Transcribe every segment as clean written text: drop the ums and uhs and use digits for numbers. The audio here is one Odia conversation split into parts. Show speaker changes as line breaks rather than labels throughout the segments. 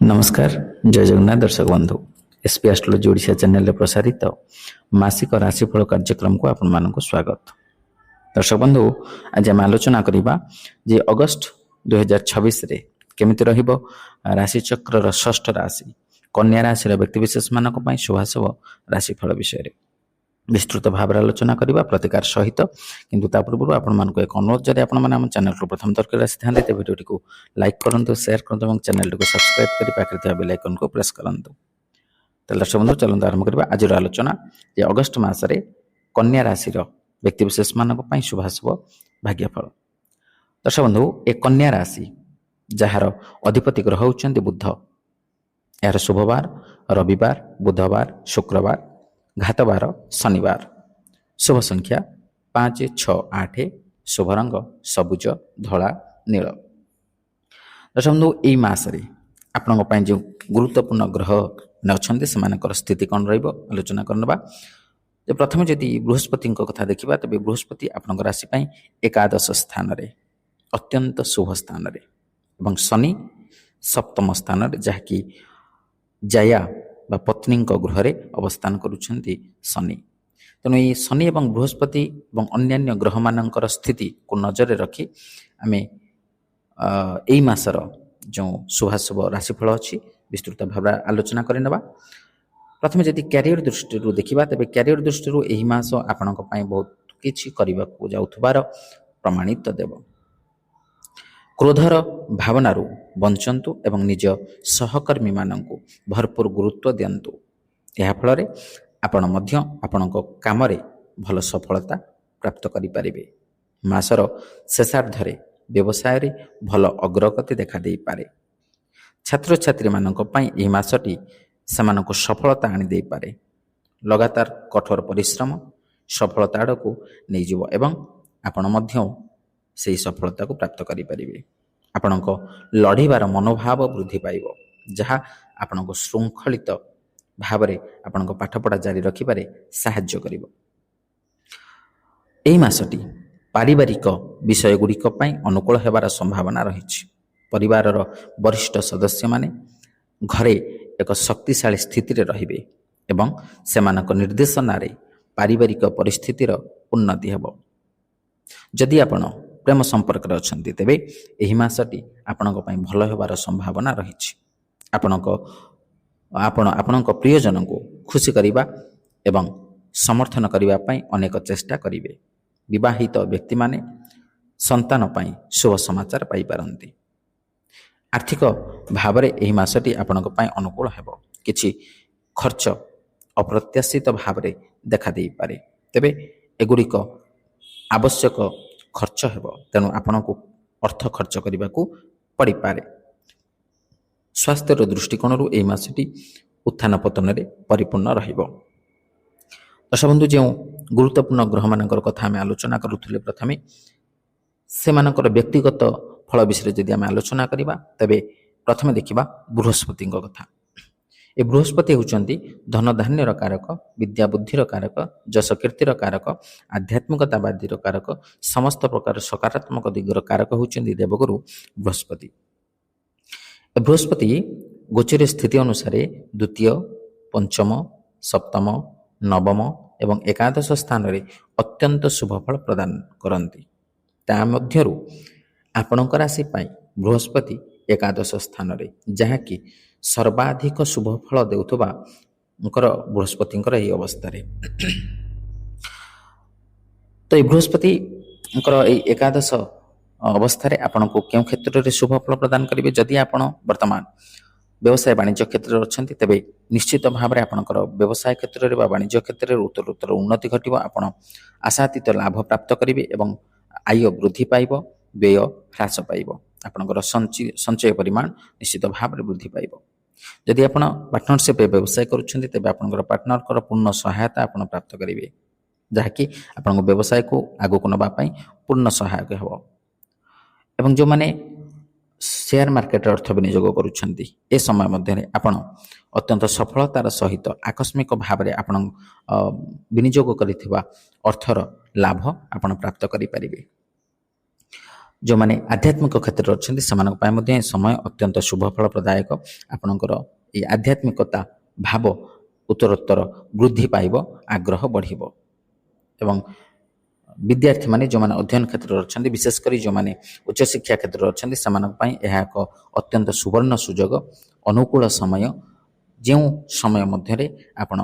नमस्कार जय जगन्नाथ दर्शक बंधु एसपी एस्ट्रोलॉजी ओडिशा चैनल प्रसारित मासिक राशिफल कार्यक्रम को आपण मानक स्वागत। दर्शक बंधु आज आम आलोचना करबा जे अगस्त 2026 रे केमिति रहिबो राशि चक्र षष्ठ राशि कन्या राशि व्यक्तिविशेष मानक पई शुभाशुभ राशिफल विषय रे विस्तृत भाव आलोचना करबा प्रतिकार सहित किंतु ता पूर्व आपण मानक एक अनुरोध जदि आपण माने हम चैनल को प्रथम दर कर आसी ते वीडियो को लाइक करंतु शेयर करंतु और चैनल को सब्सक्राइब करी पाखरे थिया बेल आइकन को प्रेस करंतु। तो दर्शक बंधु चलंतु आरंभ करबा आज आलोचना जे अगस्त मास रे कन्या राशि व्यक्तिविशेष मानक पई शुभाशुभ भाग्यफल। दर्शक बंधु एक कन्या राशि जार अधिपति ग्रह होचंती बुध यार शुभवार रविवार बुधवार शुक्रवार घातवार शनिवार शुभ संख्या 5 6 8 शुभ रंग सबुज धला नील। दर्शक बंधु यही मासरे आपण जो गुरुत्वपूर्ण ग्रह अच्छा से स्थिति कौन रलोचना करवा। प्रथम जदि बृहस्पति कथा देखा तेज बृहस्पति आपण राशि एकादश स्थान अत्यंत शुभ स्थान एवं शनि सप्तम स्थान जहाँकि जया बा पत्नी गृह अवस्थान करुछंती शनि। तेणु ये शनि एवं बृहस्पति और अन्यान्य ग्रह मानकर स्थिति को नजर रखी आम यही मासर जो शुभाशुभ राशिफल अच्छी विस्तृत भाव आलोचना करनेबा। प्रथम जदि क्यारियर दृष्टि देखा तेज क्यारियर दृष्टि यही मास आपण बहुत किछि करने को जाउथबार प्रमाणित देव। क्रोधर भावनारू बंचंतु एवं निज सहकर्मी मानंकु भरपूर गुरुत्व दियंतु। यह फल आपण मध्य आपणक काम भल सफलता प्राप्त करि परिबे। मासर शेषार्धरे व्यवसाय रे भल अग्रगति देखा दे पारे। छात्र छात्री मानक पई एही मासटी समानको सफलता आनि दे पारे। लगातार कठोर परिश्रम सफलता आड़कू नहीं जीव एवं आपण मध्य से सफलता को प्राप्त करि परिबे। आपणक लढ़ीबार मनोभाव वृद्धि पाइब जहाँ आपणक श्रृंखलित भाव में आपणक पाठपढ़ा जारी रखिबारे साहाय्य करिब। एही मासटी पारिवारिक विषय गुड़िक अनुकूल हेबार संभावना रही। परिवारर वरिष्ठ सदस्य माने घरे एक शक्तिशाली स्थिति रे रहिबे एवं सेमानक निर्देशनारे पारिवारिक परिस्थितिर उन्नति हेब। जदि आपण प्रेम संपर्क अच्छा तेरे यही मासटी आपण भल होबार संभावना रही। आपणक प्रियजन को खुशी करने एवं समर्थन करने अनेक चेष्टा करेंगे। विवाहित व्यक्ति माने संतान पाई शुभ समाचार पाई पारंती। आर्थिक भाव में यही मासटी आपण अनुकूल हेब। किछि खर्च अप्रत्याशित भाव में देखा दे पारे तेबे एगुड़िक आवश्यक खर्च हेब। तेणु आपण को अर्थ खर्च करने को पड़ पारे। स्वास्थ्यर दृष्टिकोण यही मासटी उत्थान पतन परिपूर्ण रहिबो। दर्शक बंधु जो गुरुत्वपूर्ण ग्रह मानकर कथा आम आलोचना करुले प्रथमे से व्यक्तिगत फल विषय जदि आम आलोचना करवा तेबे प्रथमे देखा बृहस्पति कथा। ए बृहस्पति होउचंती धन धान्यर कारक विद्या बुद्धिर कारक जश कीर्तिर कारक आध्यात्मिकतावादीर कारक समस्त प्रकार सकारात्मक दिगर कारक होउचंती देवगुरु बृहस्पति। बृहस्पति गोचर स्थिति अनुसार द्वितीय पंचम सप्तम नवम एवं एकादश स्थान रे अत्यंत शुभ फल प्रदान करती। ता मध्यरु आपणक राशि पाई बृहस्पति एकादश स्थान रे जहाँकि सर्वाधिक शुभ फल देउथबा बृहस्पति यही अवस्था रे। तो ये बृहस्पति एकादश अवस्था आपण को क्यों क्षेत्र में शुभ फल प्रदान करेंगे। जदि आपण वर्तमान व्यवसाय वाणिज्य क्षेत्र में अच्छा तेज निश्चित भाव में आपंकर व्यवसाय क्षेत्र में वाणिज्य क्षेत्र में उत्तर उन्नति घटव। आपण आशातीत लाभ प्राप्त करेंगे एवं आय वृद्धि पाइब व्यय ह्रास पाइब। आपणकर संचय परिमाण निश्चित भाव में वृद्धि पाइब। जदि आप पार्टनरशिप व्यवसाय करुँच तेज आपंकर पार्टनर पूर्ण सहायता आप प्राप्त करेंगे जहाँकि आपण व्यवसाय को आगक नापी पूर्ण सहायक हो। एवं जो माने शेयर मार्केट अर्थ विनियोग करुछंती ए समय मध्य आपण अत्यंत सफलतार सहित आकस्मिक भाव में आपण विनियोग करिथिबा अर्थर लाभ आपण प्राप्त करि परिबे। ଯେଉଁମାନେ ଆଧ୍ୟାତ୍ମିକ କ୍ଷେତ୍ରରେ ଅଛନ୍ତି ସେମାନଙ୍କ ପାଇଁ ମଧ୍ୟ ଏ ସମୟ ଅତ୍ୟନ୍ତ ଶୁଭ ଫଳପ୍ରଦାୟକ। ଆପଣଙ୍କର ଏହି ଆଧ୍ୟାତ୍ମିକତା ଭାବ ଉତ୍ତରୋତ୍ତର ବୃଦ୍ଧି ପାଇବ, ଆଗ୍ରହ ବଢ଼ିବ। ଏବଂ ବିଦ୍ୟାର୍ଥୀମାନେ ଯେଉଁମାନେ ଅଧ୍ୟୟନ କ୍ଷେତ୍ରରେ ଅଛନ୍ତି, ବିଶେଷ କରି ଯେଉଁମାନେ ଉଚ୍ଚଶିକ୍ଷା କ୍ଷେତ୍ରରେ ଅଛନ୍ତି ସେମାନଙ୍କ ପାଇଁ ଏହା ଏକ ଅତ୍ୟନ୍ତ ସୁବର୍ଣ୍ଣ ସୁଯୋଗ, ଅନୁକୂଳ ସମୟ। ଯେଉଁ ସମୟ ମଧ୍ୟରେ ଆପଣ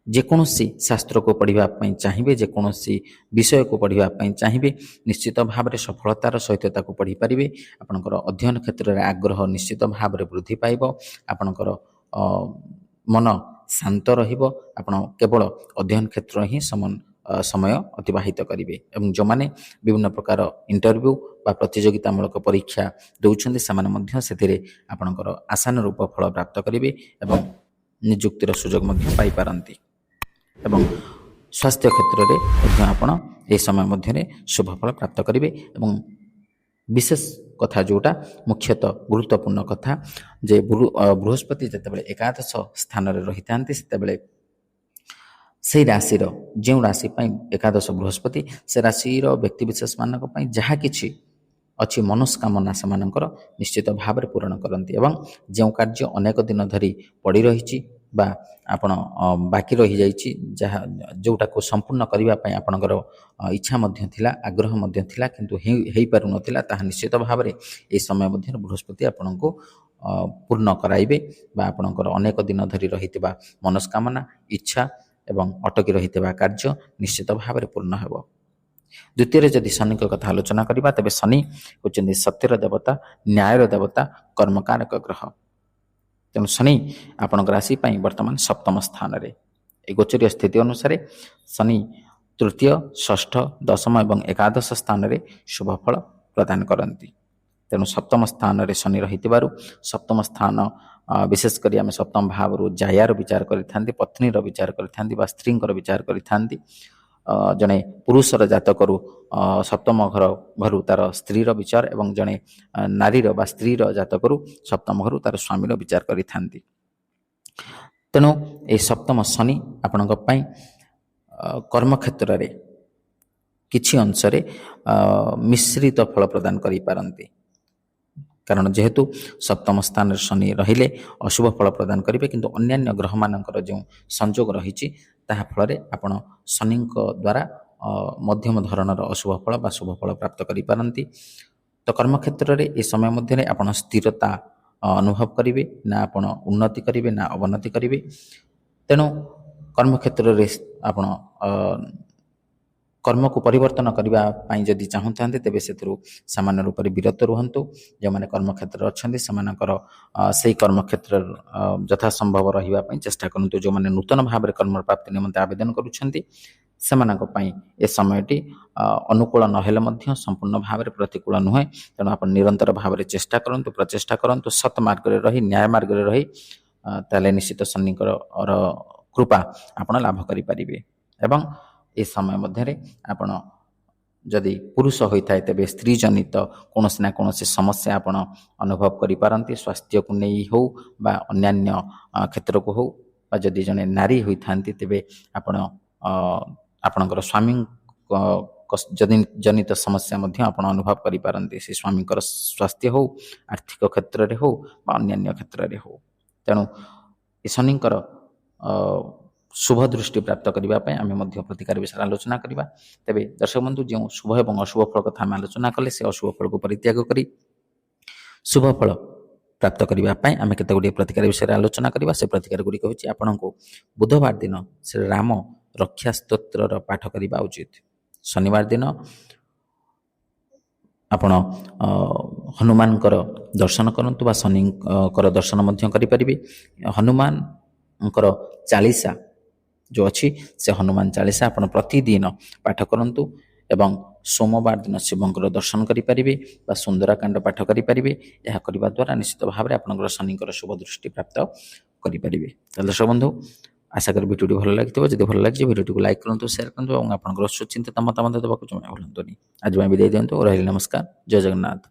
ଯେକୌଣସି ଶାସ୍ତ୍ରକୁ ପଢ଼ିବା ପାଇଁ ଚାହିଁବେ, ଯେକୌଣସି ବିଷୟକୁ ପଢ଼ିବା ପାଇଁ ଚାହିଁବେ, ନିଶ୍ଚିତ ଭାବରେ ସଫଳତାର ସହିତ ତାକୁ ପଢ଼ିପାରିବେ। ଆପଣଙ୍କର ଅଧ୍ୟୟନ କ୍ଷେତ୍ରରେ ଆଗ୍ରହ ନିଶ୍ଚିତ ଭାବରେ ବୃଦ୍ଧି ପାଇବ। ଆପଣଙ୍କର ମନ ଶାନ୍ତ ରହିବ। ଆପଣ କେବଳ ଅଧ୍ୟୟନ କ୍ଷେତ୍ର ହିଁ ସମୟ ଅତିବାହିତ କରିବେ। ଏବଂ ଯେଉଁମାନେ ବିଭିନ୍ନ ପ୍ରକାର ଇଣ୍ଟରଭ୍ୟୁ ବା ପ୍ରତିଯୋଗିତାମୂଳକ ପରୀକ୍ଷା ଦେଉଛନ୍ତି ସେମାନେ ମଧ୍ୟ ସେଥିରେ ଆପଣଙ୍କର ଆଶାନୁରୂପ ଫଳ ପ୍ରାପ୍ତ କରିବେ ଏବଂ ନିଯୁକ୍ତିର ସୁଯୋଗ ମଧ୍ୟ ପାଇପାରନ୍ତି। ଏବଂ ସ୍ୱାସ୍ଥ୍ୟ କ୍ଷେତ୍ରରେ ମଧ୍ୟ ଆପଣ ଏହି ସମୟ ମଧ୍ୟରେ ଶୁଭ ଫଳ ପ୍ରାପ୍ତ କରିବେ। ଏବଂ ବିଶେଷ କଥା ଯେଉଁଟା ମୁଖ୍ୟତଃ ଗୁରୁତ୍ୱପୂର୍ଣ୍ଣ କଥା ଯେ ବୃହସ୍ପତି ଯେତେବେଳେ ଏକାଦଶ ସ୍ଥାନରେ ରହିଥାନ୍ତି ସେତେବେଳେ ସେହି ରାଶିର ଯେଉଁ ରାଶି ପାଇଁ ଏକାଦଶ ବୃହସ୍ପତି, ସେ ରାଶିର ବ୍ୟକ୍ତିବିଶେଷମାନଙ୍କ ପାଇଁ ଯାହା କିଛି ଅଛି ମନସ୍କାମନା ସେମାନଙ୍କର ନିଶ୍ଚିତ ଭାବରେ ପୂରଣ କରନ୍ତି। ଏବଂ ଯେଉଁ କାର୍ଯ୍ୟ ଅନେକ ଦିନ ଧରି ପଡ଼ି ରହିଛି ବା ଆପଣ ବାକି ରହିଯାଇଛି, ଯେଉଁଟାକୁ ସମ୍ପୂର୍ଣ୍ଣ କରିବା ପାଇଁ ଆପଣଙ୍କର ଇଚ୍ଛା ମଧ୍ୟ ଥିଲା, ଆଗ୍ରହ ମଧ୍ୟ ଥିଲା, କିନ୍ତୁ ହେଇପାରୁନଥିଲା, ତାହା ନିଶ୍ଚିତ ଭାବରେ ଏହି ସମୟ ମଧ୍ୟରେ ବୃହସ୍ପତି ଆପଣଙ୍କୁ ପୂର୍ଣ୍ଣ କରାଇବେ ବା ଆପଣଙ୍କର ଅନେକ ଦିନ ଧରି ରହିଥିବା ମନସ୍କାମନା, ଇଚ୍ଛା ଏବଂ ଅଟକି ରହିଥିବା କାର୍ଯ୍ୟ ନିଶ୍ଚିତ ଭାବରେ ପୂର୍ଣ୍ଣ ହେବ। ଦ୍ୱିତୀୟରେ ଯଦି ଶନିଙ୍କ କଥା ଆଲୋଚନା କରିବା ତେବେ ଶନି ହେଉଛନ୍ତି ସତ୍ୟର ଦେବତା, ନ୍ୟାୟର ଦେବତା, କର୍ମକାରକ ଗ୍ରହ। ତେଣୁ ଶନି ଆପଣଙ୍କ ରାଶି ପାଇଁ ବର୍ତ୍ତମାନ ସପ୍ତମ ସ୍ଥାନରେ। ଏହି ଗୋଚରୀୟ ସ୍ଥିତି ଅନୁସାରେ ଶନି ତୃତୀୟ, ଷଷ୍ଠ, ଦଶମ ଏବଂ ଏକାଦଶ ସ୍ଥାନରେ ଶୁଭ ଫଳ ପ୍ରଦାନ କରନ୍ତି। ତେଣୁ ସପ୍ତମ ସ୍ଥାନରେ ଶନି ରହିଥିବାରୁ ସପ୍ତମ ସ୍ଥାନ ବିଶେଷ କରି ଆମେ ସପ୍ତମ ଭାବରୁ ଜାୟାର ବିଚାର କରିଥାନ୍ତି, ପତ୍ନୀର ବିଚାର କରିଥାନ୍ତି ବା ସ୍ତ୍ରୀଙ୍କର ବିଚାର କରିଥାନ୍ତି। ଜଣେ ପୁରୁଷର ଜାତକରୁ ସପ୍ତମ ଘରୁ ତାର ସ୍ତ୍ରୀର ବିଚାର ଏବଂ ଜଣେ ନାରୀର ବା ସ୍ତ୍ରୀର ଜାତକରୁ ସପ୍ତମ ଘରୁ ତାର ସ୍ୱାମୀର ବିଚାର କରିଥାନ୍ତି। ତେଣୁ ଏହି ସପ୍ତମ ଶନି ଆପଣଙ୍କ ପାଇଁ କର୍ମକ୍ଷେତ୍ରରେ କିଛି ଅଂଶରେ ମିଶ୍ରିତ ଫଳ ପ୍ରଦାନ କରିପାରନ୍ତି। କାରଣ ଯେହେତୁ ସପ୍ତମ ସ୍ଥାନରେ ଶନି ରହିଲେ ଅଶୁଭ ଫଳ ପ୍ରଦାନ କରିବେ, କିନ୍ତୁ ଅନ୍ୟାନ୍ୟ ଗ୍ରହମାନଙ୍କର ଯେଉଁ ସଂଯୋଗ ରହିଛି ତାହା ଫଳରେ ଆପଣ ଶନିଙ୍କ ଦ୍ୱାରା ମଧ୍ୟମ ଧରଣର ଅଶୁଭ ଫଳ ବା ଶୁଭ ଫଳ ପ୍ରାପ୍ତ କରିପାରନ୍ତି। ତ କର୍ମକ୍ଷେତ୍ରରେ ଏ ସମୟ ମଧ୍ୟରେ ଆପଣ ସ୍ଥିରତା ଅନୁଭବ କରିବେ, ନା ଆପଣ ଉନ୍ନତି କରିବେ ନା ଅବନତି କରିବେ। ତେଣୁ କର୍ମକ୍ଷେତ୍ରରେ ଆପଣ କର୍ମକୁ ପରିବର୍ତ୍ତନ କରିବା ପାଇଁ ଯଦି ଚାହୁଁଥାନ୍ତି ତେବେ ସେଥିରୁ ସାମାନ୍ୟ ରୂପରେ ବିରତ ରୁହନ୍ତୁ। ଯେଉଁମାନେ କର୍ମକ୍ଷେତ୍ରରେ ଅଛନ୍ତି ସେମାନଙ୍କର ସେହି କର୍ମକ୍ଷେତ୍ର ଯଥାସମ୍ଭବ ରହିବା ପାଇଁ ଚେଷ୍ଟା କରନ୍ତୁ। ଯେଉଁମାନେ ନୂତନ ଭାବରେ କର୍ମପ୍ରାପ୍ତି ନିମନ୍ତେ ଆବେଦନ କରୁଛନ୍ତି ସେମାନଙ୍କ ପାଇଁ ଏ ସମୟଟି ଅନୁକୂଳ ନହେଲେ ମଧ୍ୟ ସମ୍ପୂର୍ଣ୍ଣ ଭାବରେ ପ୍ରତିକୂଳ ନୁହେଁ। ତେଣୁ ଆପଣ ନିରନ୍ତର ଭାବରେ ଚେଷ୍ଟା କରନ୍ତୁ, ପ୍ରଚେଷ୍ଟା କରନ୍ତୁ, ସତ୍ ମାର୍ଗରେ ରହି, ନ୍ୟାୟ ମାର୍ଗରେ ରହି, ତାହେଲେ ନିଶ୍ଚିତ ଶନିଙ୍କର କୃପା ଆପଣ ଲାଭ କରିପାରିବେ। ଏବଂ ଏ ସମୟ ମଧ୍ୟରେ ଆପଣ ଯଦି ପୁରୁଷ ହୋଇଥାଏ ତେବେ ସ୍ତ୍ରୀ ଜନିତ କୌଣସି ନା କୌଣସି ସମସ୍ୟା ଆପଣ ଅନୁଭବ କରିପାରନ୍ତି, ସ୍ୱାସ୍ଥ୍ୟକୁ ନେଇ ହେଉ ବା ଅନ୍ୟାନ୍ୟ କ୍ଷେତ୍ରକୁ ହେଉ। ବା ଯଦି ଜଣେ ନାରୀ ହୋଇଥାନ୍ତି ତେବେ ଆପଣ ଆପଣଙ୍କର ସ୍ୱାମୀଙ୍କ ଜନିତ ସମସ୍ୟା ମଧ୍ୟ ଆପଣ ଅନୁଭବ କରିପାରନ୍ତି, ସେ ସ୍ୱାମୀଙ୍କର ସ୍ୱାସ୍ଥ୍ୟ ହେଉ, ଆର୍ଥିକ କ୍ଷେତ୍ରରେ ହେଉ ବା ଅନ୍ୟାନ୍ୟ କ୍ଷେତ୍ରରେ ହେଉ। ତେଣୁ ଏ ଶନିଙ୍କର ଶୁଭ ଦୃଷ୍ଟି ପ୍ରାପ୍ତ କରିବା ପାଇଁ ଆମେ ମଧ୍ୟ ପ୍ରତିକାର ବିଷୟରେ ଆଲୋଚନା କରିବା। ତେବେ ଦର୍ଶକ ବନ୍ଧୁ, ଯେଉଁ ଶୁଭ ଏବଂ ଅଶୁଭ ଫଳ କଥା ଆମେ ଆଲୋଚନା କଲେ, ସେ ଅଶୁଭ ଫଳକୁ ପରିତ୍ୟାଗ କରି ଶୁଭ ଫଳ ପ୍ରାପ୍ତ କରିବା ପାଇଁ ଆମେ କେତେ ଗୁଡ଼ିଏ ପ୍ରତିକାର ବିଷୟରେ ଆଲୋଚନା କରିବା। ସେ ପ୍ରତିକାର ଗୁଡ଼ିକ ହେଉଛି ଆପଣଙ୍କୁ ବୁଧବାର ଦିନ ଶ୍ରୀରାମ ରକ୍ଷା ସ୍ତୋତ୍ରର ପାଠ କରିବା ଉଚିତ। ଶନିବାର ଦିନ ଆପଣ ହନୁମାନଙ୍କର ଦର୍ଶନ କରନ୍ତୁ ବା ଶନିଙ୍କର ଦର୍ଶନ ମଧ୍ୟ କରିପାରିବେ। ହନୁମାନଙ୍କର ଚାଳିଶା ଯେଉଁ ଅଛି ସେ ହନୁମାନ ଚାଳିଶା ଆପଣ ପ୍ରତିଦିନ ପାଠ କରନ୍ତୁ ଏବଂ ସୋମବାର ଦିନ ଶିବଙ୍କର ଦର୍ଶନ କରିପାରିବେ ବା ସୁନ୍ଦରାକାଣ୍ଡ ପାଠ କରିପାରିବେ। ଏହା କରିବା ଦ୍ୱାରା ନିଶ୍ଚିତ ଭାବରେ ଆପଣଙ୍କର ଶନିଙ୍କର ଶୁଭ ଦୃଷ୍ଟି ପ୍ରାପ୍ତ କରିପାରିବେ। ତାହେଲେ ଦର୍ଶକ ବନ୍ଧୁ, ଆଶା କରି ଭିଡ଼ିଓଟି ଭଲ ଲାଗିଥିବ। ଯଦି ଭଲ ଲାଗିଛି ଭିଡ଼ିଓଟିକୁ ଲାଇକ୍ କରନ୍ତୁ, ସେୟାର କରନ୍ତୁ ଏବଂ ଆପଣଙ୍କର ସୁଚିନ୍ତିତ ମତାମତ ଦେବାକୁ ଜମା ଭୁଲନ୍ତୁନି। ଆଜି ପାଇଁ ବିଦାୟ ଦିଅନ୍ତୁ। ରହିଲି, ନମସ୍କାର, ଜୟ ଜଗନ୍ନାଥ।